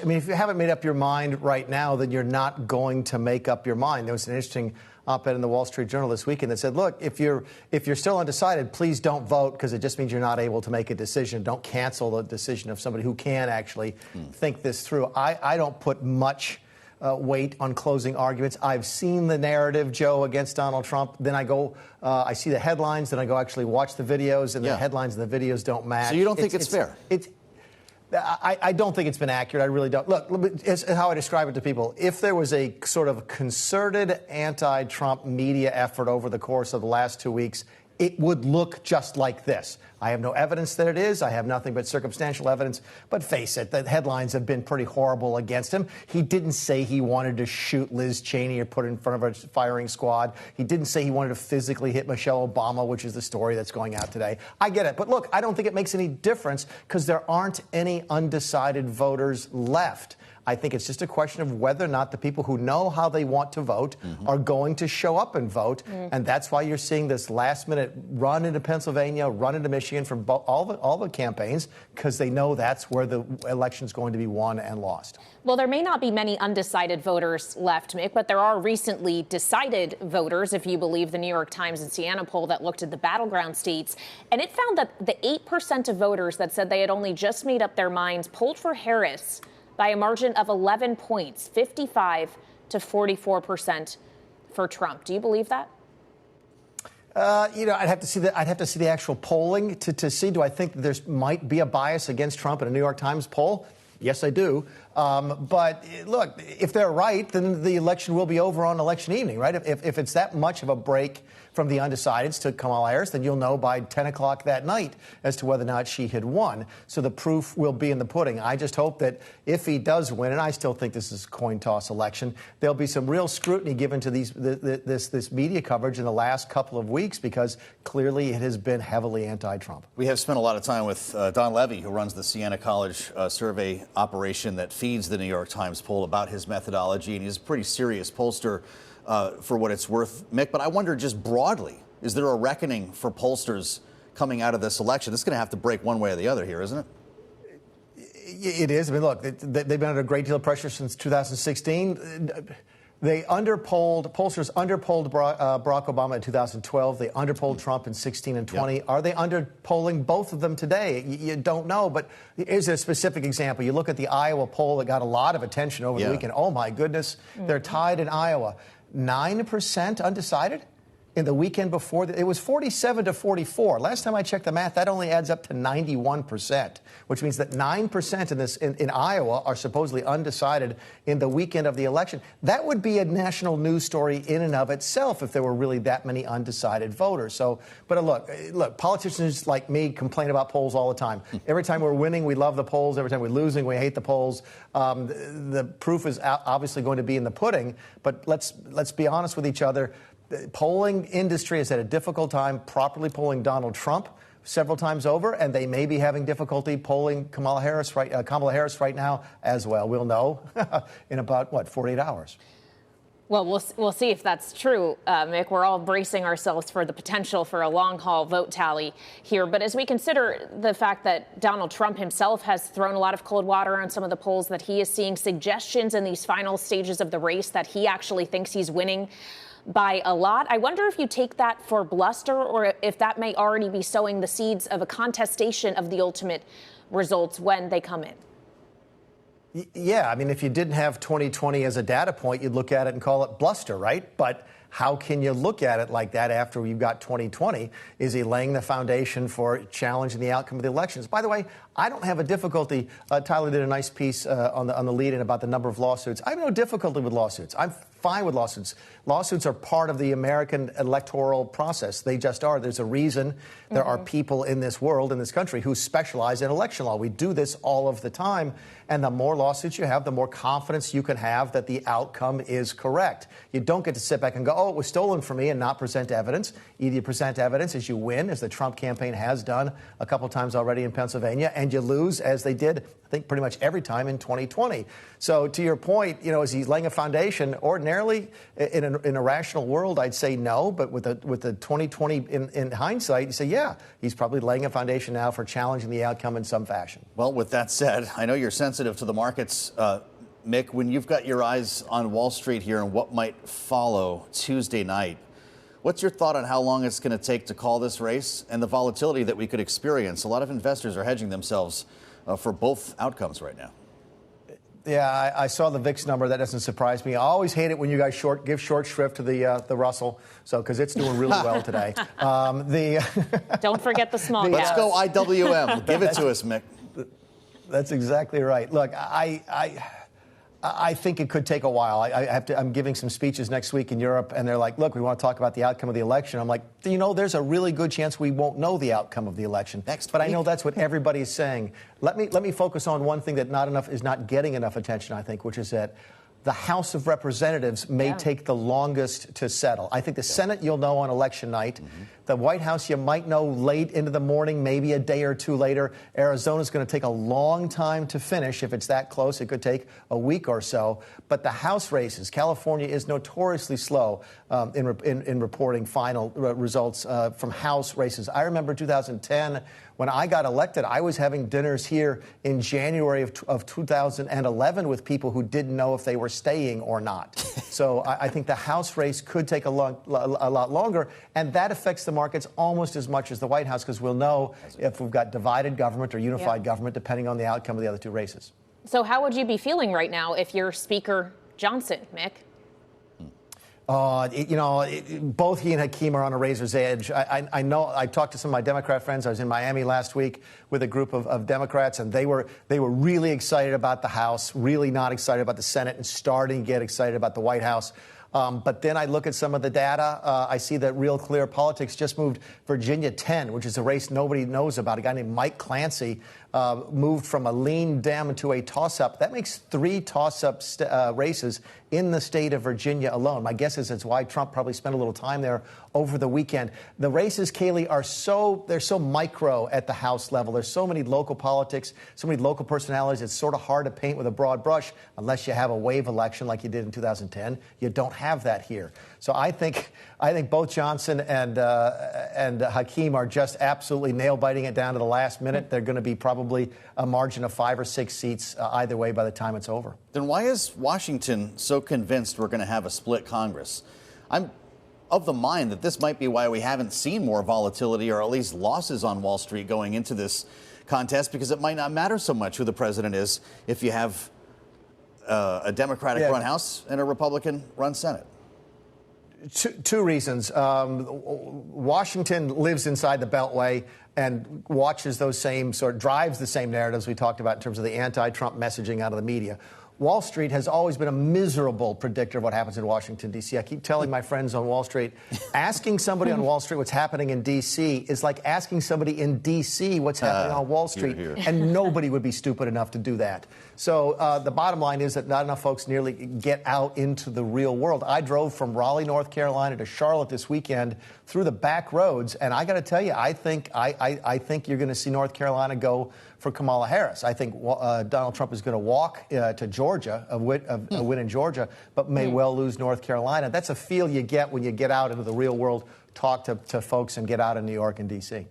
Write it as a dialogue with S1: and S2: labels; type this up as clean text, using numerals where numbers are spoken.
S1: I mean, if you haven't made up your mind right now, then you're not going to make up your mind. There was an interesting op-ed in the Wall Street Journal this weekend that said, look, if you're still undecided, please don't vote because it just means you're not able to make a decision. Don't cancel the decision of somebody who can actually think this through. I don't put much weight on closing arguments. I've seen the narrative, Joe, against Donald Trump. Then I go, I see the headlines, then I go actually watch the videos, and the headlines and the videos don't match.
S2: So you don't think it's fair?
S1: I don't think it's been accurate. I really don't. Look, it's how I describe it to people. If there was a sort of concerted anti-Trump media effort over the course of the last 2 weeks, it would look just like this. I have no evidence that it is. I have nothing but circumstantial evidence. But face it, the headlines have been pretty horrible against him. He didn't say he wanted to shoot Liz Cheney or put her in front of a firing squad. He didn't say he wanted to physically hit Michelle Obama, which is the story that's going out today. I get it. But look, I don't think it makes any difference because there aren't any undecided voters left. I think it's just a question of whether or not the people who know how they want to vote are going to show up and vote. And that's why you're seeing this last-minute run into Pennsylvania, run into Michigan from all the campaigns, because they know that's where the election's going to be won and lost.
S3: Well, there may not be many undecided voters left, Mick, but there are recently decided voters, if you believe the New York Times and Siena poll that looked at the battleground states. And it found that the 8% of voters that said they had only just made up their minds polled for Harris by a margin of 11 points, 55 to 44% for Trump. Do you believe that?
S1: I'd have to see the actual polling to see. Do I think there might be a bias against Trump in a New York Times poll? Yes, I do. But look, if they're right, then the election will be over on election evening, right? If it's that much of a break from the undecideds to Kamala Harris, then you'll know by 10 o'clock that night as to whether or not she had won. So the proof will be in the pudding. I just hope that if he does win, and I still think this is a coin toss election, there'll be some real scrutiny given to this media coverage in the last couple of weeks, because clearly it has been heavily anti-Trump.
S2: We have spent a lot of time with Don Levy, who runs the Siena College survey operation that feeds the New York Times poll, about his methodology, and he's a pretty serious pollster for what it's worth, Mick. But I wonder, just broadly, is there a reckoning for pollsters coming out of this election? This is going to have to break one way or the other here, isn't it?
S1: It is. I mean, look, they've been under a great deal of pressure since 2016. Pollsters underpolled Barack Obama in 2012. They underpolled Trump in 16 and 20. Yep. Are they underpolling both of them today? You don't know. But here's a specific example. You look at the Iowa poll that got a lot of attention over the weekend. Oh, my goodness. They're tied in Iowa. 9% undecided. In the weekend before, it was 47 to 44. Last time I checked the math, that only adds up to 91%, which means that 9% in Iowa are supposedly undecided in the weekend of the election. That would be a national news story in and of itself if there were really that many undecided voters. So, but look, politicians like me complain about polls all the time. Every time we're winning, we love the polls. Every time we're losing, we hate the polls. The proof is obviously going to be in the pudding. But let's be honest with each other. The polling industry has had a difficult time properly polling Donald Trump several times over, and they may be having difficulty polling Kamala Harris right now as well. We'll know in about, 48 hours.
S3: Well, we'll see if that's true, Mick. We're all bracing ourselves for the potential for a long-haul vote tally here. But as we consider the fact that Donald Trump himself has thrown a lot of cold water on some of the polls that he is seeing, suggestions in these final stages of the race that he actually thinks he's winning by a lot. I wonder if you take that for bluster, or if that may already be sowing the seeds of a contestation of the ultimate results when they come in.
S1: Yeah, I mean, if you didn't have 2020 as a data point, you'd look at it and call it bluster, right? But how can you look at it like that after you've got 2020? Is he laying the foundation for challenging the outcome of the elections? By the way, I don't have a difficulty. Tyler did a nice piece on the lead-in about the number of lawsuits. I have no difficulty with lawsuits. I'm fine with lawsuits. Lawsuits are part of the American electoral process. They just are. There's a reason there are people in this world, in this country, who specialize in election law. We do this all of the time. And the more lawsuits you have, the more confidence you can have that the outcome is correct. You don't get to sit back and go, oh, it was stolen from me and not present evidence. Either you present evidence as you win, as the Trump campaign has done a couple times already in Pennsylvania, and you lose, as they did, I think, pretty much every time in 2020. So to your point, is he laying a foundation? Ordinarily, in a rational world, I'd say no. But with the 2020 in hindsight, you say, yeah, he's probably laying a foundation now for challenging the outcome in some fashion.
S2: Well, with that said, I know you're sensitive to the markets, Mick. When you've got your eyes on Wall Street here and what might follow Tuesday night, what's your thought on how long it's going to take to call this race and the volatility that we could experience? A lot of investors are hedging themselves for both outcomes right now.
S1: Yeah, I saw the VIX number. That doesn't surprise me. I always hate it when you guys give short shrift to the Russell, because it's doing really well today.
S3: Don't forget the small
S2: Let's
S3: caps.
S2: go IWM. Give it to us, Mick.
S1: That's exactly right. Look, I think it could take a while. I'm giving some speeches next week in Europe, and they're like, look, we want to talk about the outcome of the election. I'm like, there's a really good chance we won't know the outcome of the election. But I know that's what everybody is saying. Let me focus on one thing that is not getting enough attention, I think, which is that the House of Representatives may take the longest to settle. I think the Senate you'll know on election night. Mm-hmm. The White House you might know late into the morning, maybe a day or two later. Arizona's going to take a long time to finish. If it's that close, it could take a week or so. But the House races, California is notoriously slow in reporting final results from House races. I remember 2010, when I got elected, I was having dinners here in January of 2011 with people who didn't know if they were staying or not. So I think the House race could take a lot longer, and that affects the markets almost as much as the White House, because we'll know if we've got divided government or unified government, depending on the outcome of the other two races.
S3: So how would you be feeling right now if you're Speaker Johnson, Mick?
S1: Both he and Hakeem are on a razor's edge. I know. I talked to some of my Democrat friends. I was in Miami last week with a group of Democrats, and they were really excited about the House, really not excited about the Senate, and starting to get excited about the White House. But then I look at some of the data. I see that Real Clear Politics just moved Virginia 10, which is a race nobody knows about. A guy named Mike Clancy moved from a lean Dem to a toss-up. That makes 3 toss-up races in the state of Virginia alone. My guess is it's why Trump probably spent a little time there over the weekend. The races, Kayleigh, they're so micro at the House level. There's so many local politics, so many local personalities. It's sort of hard to paint with a broad brush unless you have a wave election like you did in 2010. You don't have that here. So I think both Johnson and Hakeem are just absolutely nail-biting it down to the last minute. They're going to be probably a margin of 5 or 6 seats either way by the time it's over.
S2: Then why is Washington so convinced we're going to have a split Congress? I'm of the mind that this might be why we haven't seen more volatility, or at least losses on Wall Street going into this contest, because it might not matter so much who the president is if you have a Democratic-run House and a Republican-run Senate.
S1: Two reasons. Washington lives inside the Beltway and watches those same drives the same narratives we talked about in terms of the anti-Trump messaging out of the media. Wall Street has always been a miserable predictor of what happens in Washington, D.C. I keep telling my friends on Wall Street, asking somebody on Wall Street what's happening in D.C. is like asking somebody in D.C. what's happening on Wall Street, and nobody would be stupid enough to do that. So the bottom line is that not enough folks nearly get out into the real world. I drove from Raleigh, North Carolina to Charlotte this weekend through the back roads, and I got to tell you, I think you're going to see North Carolina go for Kamala Harris. I think Donald Trump is going to walk to Georgia, a win in Georgia, but may well lose North Carolina. That's a feel you get when you get out into the real world, talk to folks, and get out in New York and D.C.